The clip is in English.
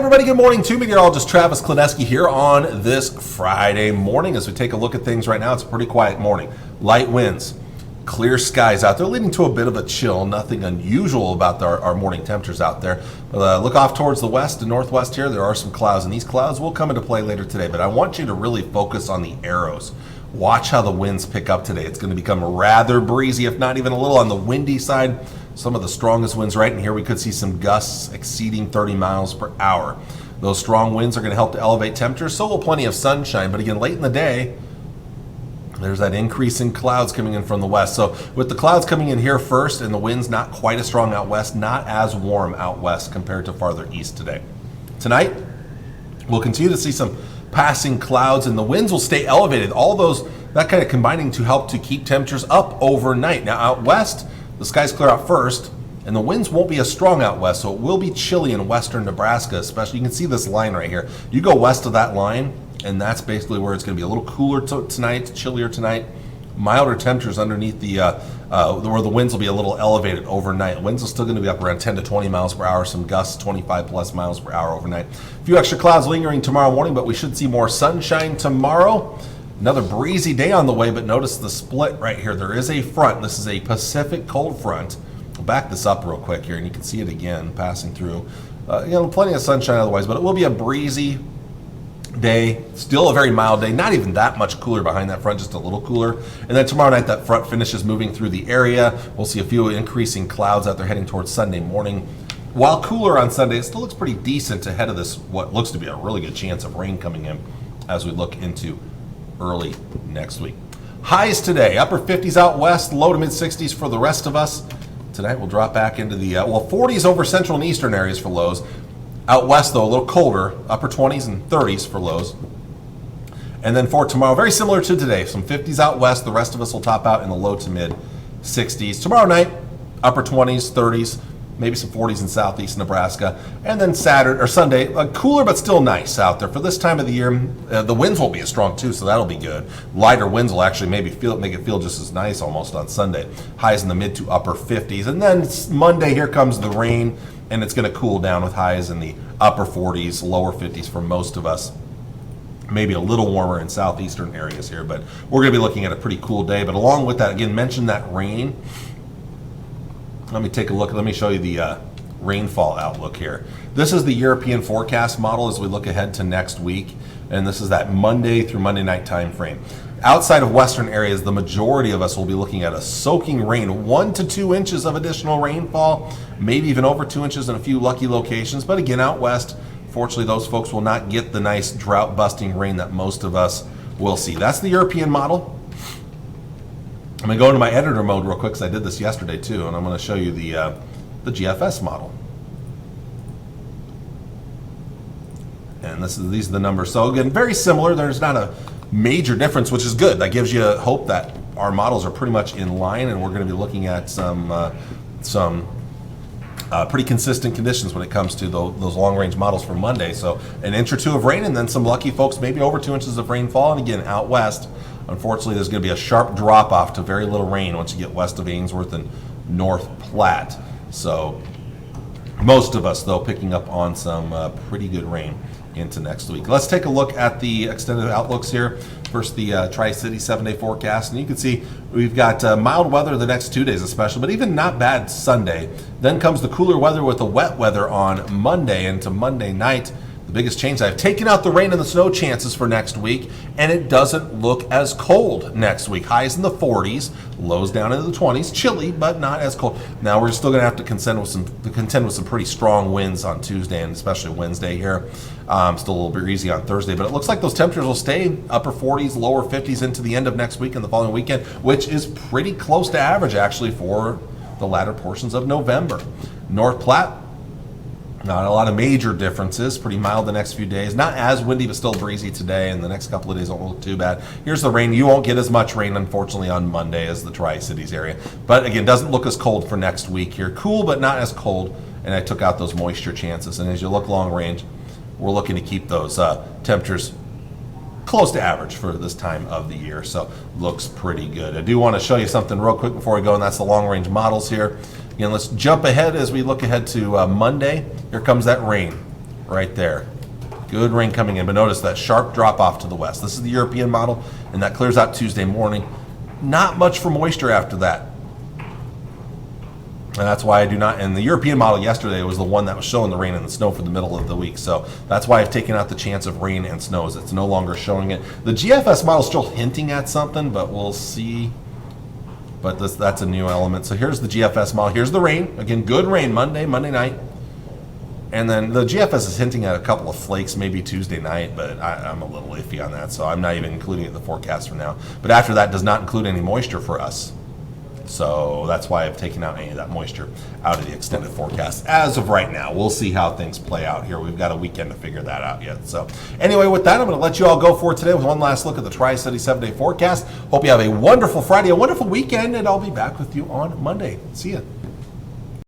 everybody, good morning. Meteorologist Travis Klineski here on this Friday morning. As we take a look at things right now, it's a pretty quiet morning. Light winds, clear skies out there, leading to a bit of a chill. Nothing unusual about our morning temperatures out there. Look off towards the west and northwest here. There are some clouds, and these clouds will come into play later today. But I want you to really focus on the arrows. Watch how the winds pick up today. It's going to become rather breezy, if not even a little on the windy side. Some of the strongest winds right in here. We could see some gusts exceeding 30 miles per hour. Those strong winds are going to help to elevate temperatures. So will plenty of sunshine. But again, late in the day, there's that increase in clouds coming in from the west. So with the clouds coming in here first and the winds not quite as strong out west, not as warm out west compared to farther east today. Tonight, we'll continue to see some passing clouds and the winds will stay elevated. All those, that kind of combining to help to keep temperatures up overnight. Now out west, the skies clear out first, and the winds won't be as strong out west, so it will be chilly in western Nebraska, especially. You can see this line right here. You go west of that line, and that's basically where it's going to be a little cooler tonight, chillier tonight, milder temperatures underneath the where the winds will be a little elevated overnight. Winds are still going to be up around 10 to 20 miles per hour, some gusts 25 plus miles per hour overnight. A few extra clouds lingering tomorrow morning, but we should see more sunshine tomorrow. Another breezy day on the way, but notice the split right here. There is a front. This is a Pacific cold front. We'll back this up real quick here, and you can see it again passing through. Plenty of sunshine otherwise, but it will be a breezy day. Still a very mild day. Not even that much cooler behind that front, just a little cooler. And then tomorrow night, that front finishes moving through the area. We'll see a few increasing clouds out there heading towards Sunday morning. While cooler on Sunday, it still looks pretty decent ahead of this, what looks to be a really good chance of rain coming in as we look into early next week. Highs today, upper 50s out west, low to mid 60s for the rest of us. Tonight we'll drop back into the 40s over central and eastern areas for lows. Out west though, a little colder, upper 20s and 30s for lows. And then for tomorrow, very similar to today, some 50s out west. The rest of us will top out in the low to mid 60s. Tomorrow night, upper 20s, 30s, maybe some 40s in southeast Nebraska. And then Saturday or Sunday, cooler but still nice out there. For this time of the year, the winds won't be as strong too, so that'll be good. Lighter winds will actually maybe make it feel just as nice almost on Sunday. Highs in the mid to upper 50s. And then Monday, here comes the rain, and it's going to cool down with highs in the upper 40s, lower 50s for most of us. Maybe a little warmer in southeastern areas here, but we're going to be looking at a pretty cool day. But along with that, again, mention that rain. Let me take a look. Let me show you the rainfall outlook here. This is the European forecast model as we look ahead to next week. And this is that Monday through Monday night time frame. Outside of western areas, the majority of us will be looking at a soaking rain, 1 to 2 inches of additional rainfall, maybe even over 2 inches in a few lucky locations. But again, out west, fortunately, those folks will not get the nice drought-busting rain that most of us will see. That's the European model. I'm going to go into my editor mode real quick because I did this yesterday too, and I'm going to show you the GFS model. And these are the numbers. So again, very similar. There's not a major difference, which is good. That gives you hope that our models are pretty much in line, and we're going to be looking at some pretty consistent conditions when it comes to those long-range models for Monday. So an inch or two of rain, and then some lucky folks maybe over 2 inches of rainfall. And again, out west, unfortunately, there's going to be a sharp drop-off to very little rain once you get west of Ainsworth and North Platte. So most of us, though, picking up on some pretty good rain into next week. Let's take a look at the extended outlooks here. First, the Tri-City 7-day forecast. And you can see we've got mild weather the next 2 days especially, but even not bad Sunday. Then comes the cooler weather with the wet weather on Monday into Monday night. The biggest change, I've taken out the rain and the snow chances for next week, and it doesn't look as cold next week. Highs in the 40s, lows down into the 20s. Chilly, but not as cold. Now we're still going to have to contend with some pretty strong winds on Tuesday and especially Wednesday here. Still a little bit breezy on Thursday, but it looks like those temperatures will stay upper 40s, lower 50s into the end of next week and the following weekend, which is pretty close to average actually for the latter portions of November. North Platte, not a lot of major differences. Pretty mild the next few days. Not as windy, but still breezy today, and the next couple of days won't look too bad. Here's the rain. You won't get as much rain, unfortunately, on Monday as the Tri-Cities area. But again, doesn't look as cold for next week here. Cool, but not as cold, and I took out those moisture chances. And as you look long range, we're looking to keep those temperatures close to average for this time of the year, so looks pretty good. I do want to show you something real quick before we go, and that's the long-range models here. Again, let's jump ahead as we look ahead to Monday. Here comes that rain. right there. Good rain coming in, but notice that sharp drop off to the west. This is the European model, and that clears out Tuesday morning. Not much for moisture after that. And that's why I do not, and the European model yesterday was the one that was showing the rain and the snow for the middle of the week. So that's why I've taken out the chance of rain and snow, as it's no longer showing it. The GFS model is still hinting at something, but we'll see. But that's a new element. So here's the GFS model. Here's the rain. Again, good rain Monday night. And then the GFS is hinting at a couple of flakes maybe Tuesday night, but I'm a little iffy on that, so I'm not even including it in the forecast for now. But after that, does not include any moisture for us. So that's why I've taken out any of that moisture out of the extended forecast as of right now. We'll see how things play out here. We've got a weekend to figure that out yet. So anyway, with that, I'm going to let you all go for today with one last look at the Tri-City 7-day forecast. Hope you have a wonderful Friday, a wonderful weekend, and I'll be back with you on Monday. See ya.